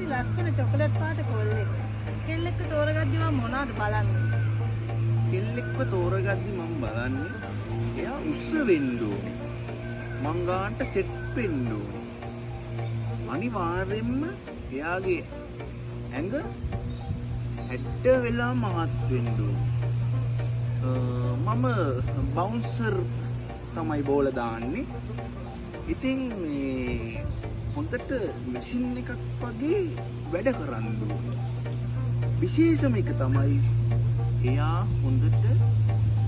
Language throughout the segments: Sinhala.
හරි ලස්සන චොකලට් පාට කොල්ලෙක්. කෙල්ලෙක්ව තෝරගද්දි මම මොනවද බලන්නේ? කෙල්ලෙක්ව තෝරගද්දි මම බලන්නේ එයා උස්ස වෙන්න ඕනේ. මං ගාන්ට සෙට් වෙන්න ඕනේ. අනිවාර්යෙන්ම එයාගේ ඇඟ හැඩ වෙලා මහත් වෙන්න ඕනේ. මම බවුන්සර් තමයි බෝල දාන්නේ. ඉතින් මේ හොඳට මැෂින් එකක් වගේ වැඩ කරන්න ඕනේ. විශේෂම එක තමයි එයා හොඳට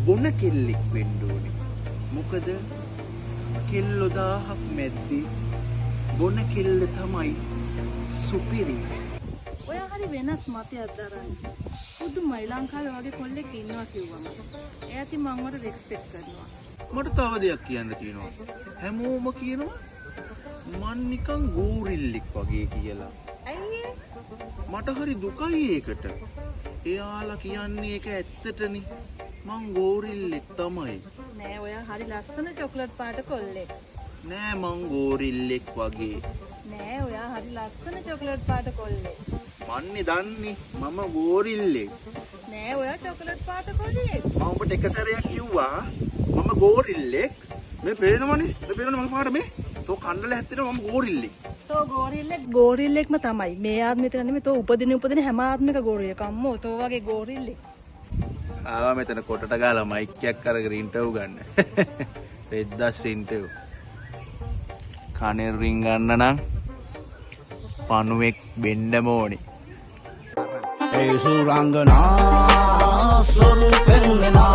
බොන කෙල්ලෙක් වෙන්න ඕනේ. මොකද කෙල්ලෝ 1000ක් මැද්දේ බොන කෙල්ල තමයි සුපිරි. ඔයා හරි වෙනස් මතයක් දරන්නේ. පුදුමයි ලංකාවේ වගේ කොල්ලෙක් ඉන්නවා කිව්වම. එයාට මම වල රෙස්පෙක්ට් කරනවා. මට තව දෙයක් කියන්න තියෙනවා. හැමෝම කියනවා මන් නිකන් ගෝරිල්ලෙක් වගේ කියලා. ඇයි ඒ? මට හරි දුකයි ඒකට. එයාලා කියන්නේ ඒක ඇත්තටනේ. මං ගෝරිල්ලෙක් තමයි. නෑ ඔයා හරි ලස්සන චොකලට් පාට කොල්ලෙක්. නෑ මං ගෝරිල්ලෙක් වගේ. නෑ ඔයා හරි ලස්සන චොකලට් පාට කොල්ලෙක්. මන්නේ දන්නේ මම ගෝරිල්ලෙක්. නෑ ඔයා චොකලට් පාට කොල්ලෙක්. මම ඔබට එක සැරයක් කිව්වා මම ගෝරිල්ලෙක්. මේ පේනවනේ. මේ පේනවනේ මගේ පාට මේ. තෝ කණ්ඩල හැත්තේනවා මම ගෝරිල්ලෙක්. තෝ ගෝරිල්ලෙක්ම තමයි. මේ ආත්මෙ විතර නෙමෙයි තෝ උපදින හැම ආත්මික ගෝරියෙක්. අම්මෝ තෝ වගේ ගෝරිල්ලෙක්. ආවා මෙතන කොටට ගාලා මයික් එකක් අරගෙන ඉන්ටර්වයුව ගන්න. පෙද්දස් ඉන්ටර්වයුව. කනේ රින් ගන්න නම් පණුවෙක් වෙන්නම ඕනේ. ඒ සුරංගනා සොරු පෙන්වනා